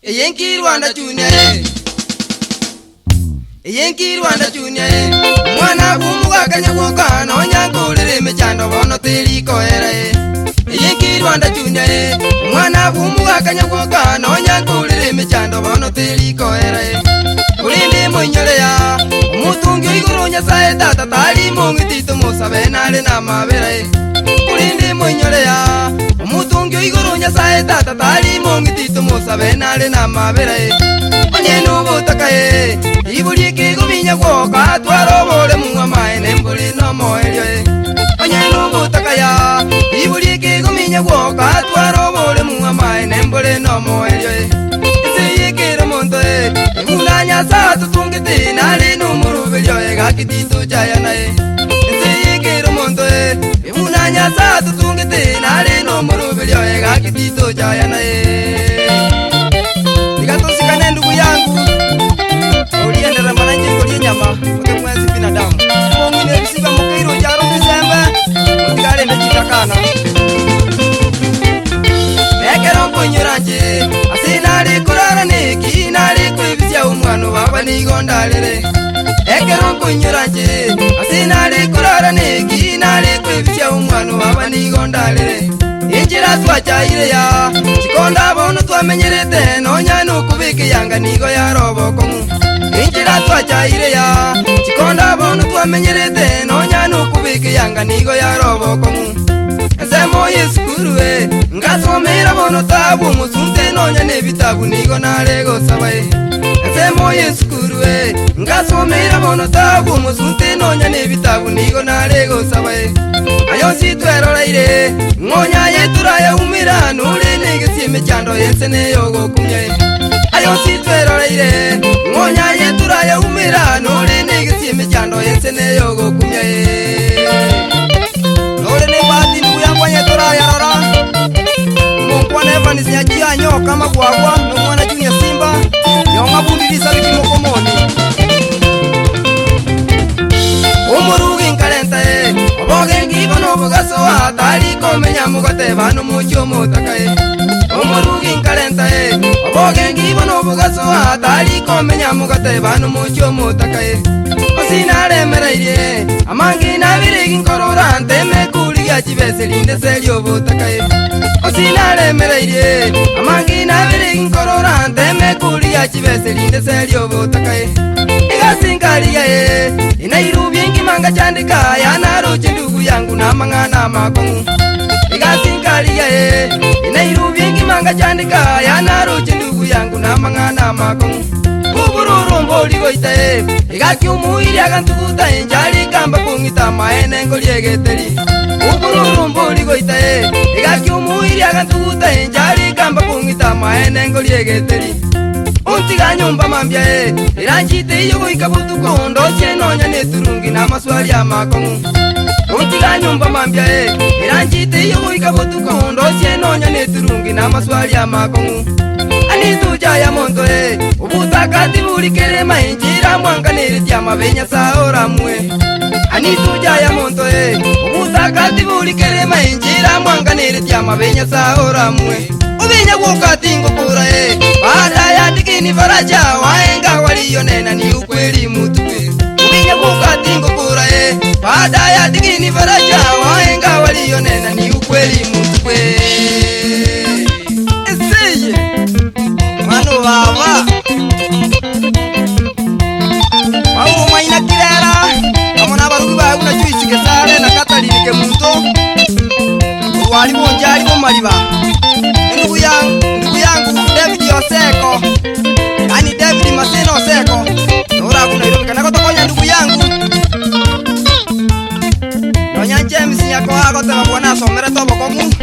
Yenki Rwanda Junior Yenki Rwanda Junior Mwana bumuga kanyagoka no nyangulire mechando bono tiri koera Yenki Rwanda Junior Mwana bumuga kanyagoka no nyangulire mechando bono tiri koera Kulinde munyole ya Mutungi iguru nyasaye tata tali mungitito musabe nale na mabere Kulinde munyole ya Mutungi iguru nyasaye tata tali mungitito musabe nale na mabere Onyeno botakaye Ibuli kiguminya gwoka twarobole muwa maene mbuli no moelyo Onyeno botakaya Ibuli kiguminya gwoka twarobole muwa maene mbuli no moelyo Isiyikira monto Imulanya sa tutungiti nali numurubelyo Gakitito jayana Isiyikira monto Imulanya sa tutungiti nali numurubelyo Gakitito jayana Nikatosikane ndugu yangu Uliendera mananje kuli nyama Kote mwezi binadamu Mwongine visiba mukiro jaro visembe Mutigale mechitakana Nekero mpunyuranje Asinari kurara neki Nari kuibisya umwanu baba nigondalere Nekero mpunyuranje Asinari kurara neki Nari kuibisya umwanu baba nigondalere Injira twachaire ya Chikonda bono twamenyerete Nonya nukubiki yanga nigo ya robo kongu Injira twachaire ya Chikonda bono twamenyerete Nonya nukubiki yanga nigo ya robo kongu Semo yeskuruwe Ngasomera bono tabu Musunte nonya nebitabu nigo narego sabaye Semo yeskuruwe Ngasomera bono tabu Musunte nonya nebitabu nigo narego sabaye Ayo sitweroleire Ngonya yeturaya umira Nule negesime chando yensene yogo kumye Ayo sitweroleire Ngonya yeturaya umira Nule negesime chando yensene yogo kumye Nule nebati ndugu yangu yeturaya rora Mungkwane vanisi ya jia nyo kama guagua Mungkwane Junior Simba Yonga bundirisa wiki mokomoni Umurugi nkalenta Obogengi bono bugaso Atali komenya mugote Bano mucho mutakae Umurugi nkalenta Obogengi bono bugaso Atali komenya mugote Bano mucho mutakae Osinare mereire Amangi nabirigi nkorora Nteme kuliga chibese linde selyo butakae Osinare mereire Amangi nabirigi nkorora Nteme kuliga chibese linde selyo butakae Igasinkalia Inairubi ngimanga chandika Yanaroche ndugu yangu na mangana makongu Igasinkalia Inairubi ngimanga chandika Yanaroche ndugu yangu na mangana makongu Ubururu mboli goita Igakiumuiri agantuguta Njali kamba kungita maene ngoliegeteri Ubururu mboli goita Igakiumuiri agantuguta Njali kamba kungita maene ngoliegeteri Untiga nyumba mambia Iranjite iyo ikabutuko Ndosye nonya neturungi na maswali ya makongu Untiga nyumba mambia Iranjite iyo ikabutuko Ndosye nonya neturungi na maswali ya makongu Anituja ya monto Ubutakati buri kerema Injira mwanga niritia mabenya saora mwe Anituja ya monto Ubutakati buri kerema Injira mwanga niritia mabenya saora mwe Ubinya wakati ngokura Baada ya tikini faraja Waenga walionena ni ukweli mutuwe Ubinya wakati ngokura Baada ya tikini faraja Waenga walionena ni ukweli mutuwe Eseye Manu baba Wauru maina kirera Kamona barugu ba una juisi kesare Na katalini ke muto Uwali bonjali bomaliba Ndugu yangu David Oseko Ani David Maseno Oseko Nora kuna irobi kanako tokonya ndugu yangu Nonya James yako hako teba kuwana somere tobo kongu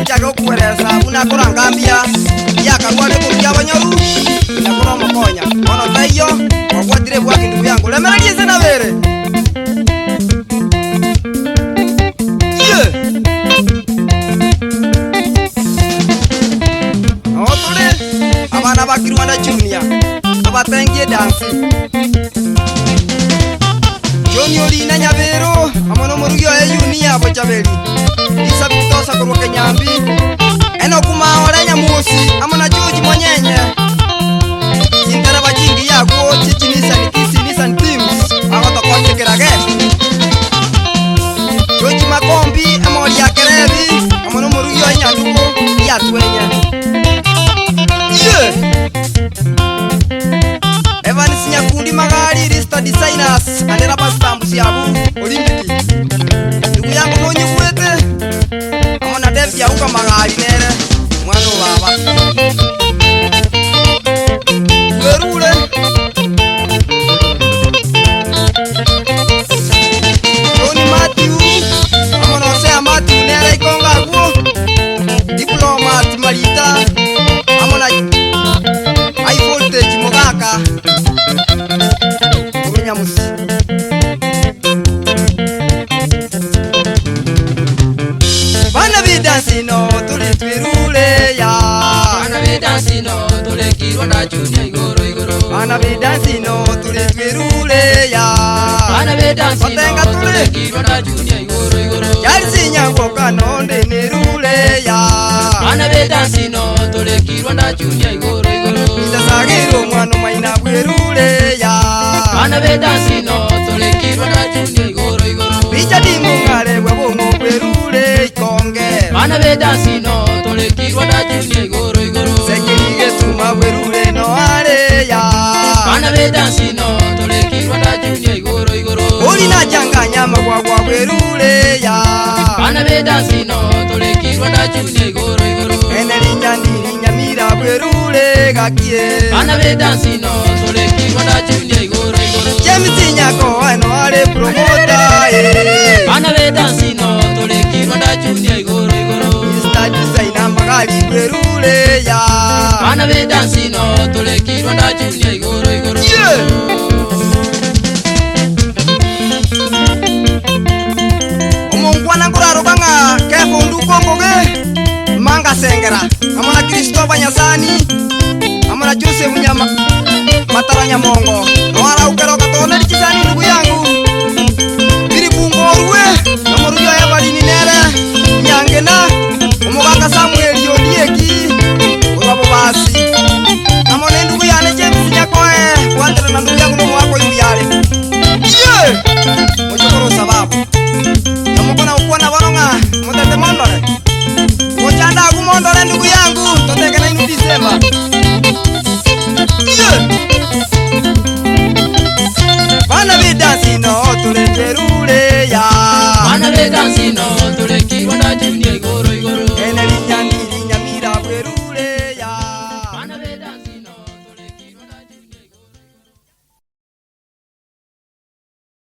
Chake ukuweresa unakura ngambia Yaka mwale kumkia wanyoru Inakura mokonya Ono taiyo Wakuatire buwaki ndugu yangu Lemera liye na vere Abana baki Rwanda Junior Abatengie dansi Junior ina nyabero Amono murugio Junior Bochabeli Isa bitosa kurwa kenyambi Eno kuma orenya musi Amona juji mwenyenye siabu olimpiki ndugu yangu nonyuwete amona devya uka magari nere mwana baba werule Tony Matthew amona sea Matthew nere ikonga guo diploma timarita amona high voltage mogaka Nyamusi Bana bidansino tuli twirule ya Bana bidansino tuli kirwanda junior igoro igoro Bana bidansino tuli twirule ya Bana bidansino tuli kirwanda junior igoro igoro Yalisi nyangoka nonde nirule ya Bana bidansino tuli kirwanda junior igoro igoro Ndasagiro mwana maina bwirule ya Bana bidansino tuli kirwanda junior igoro igoro Bicha dimungale wabongo bwirule ikonge Bana bidansino tuli kirwanda junior igoro igoro Sekirige tuma bwirule no ale ya Bana bidansino tuli kirwanda junior igoro igoro Olina changanya magwagwa bwirule ya Bana bidansino tuli kirwanda junior igoro igoro Enelinya nilinya mira bwirule gakie Bana bidansino tuli kirwanda junior igoro igoro Jemisi nyako ano ale promota Bana bidansino tuli kirwanda junior igoro igoro Mr. Designer magali bwirule ya Bana bidansino tuli kirwanda junior igoro igoro Omongwana nguraro banga kefundu komboge Manga sengera Amona Kristo banyasani Amona Jose Munyama Mataranya Mongo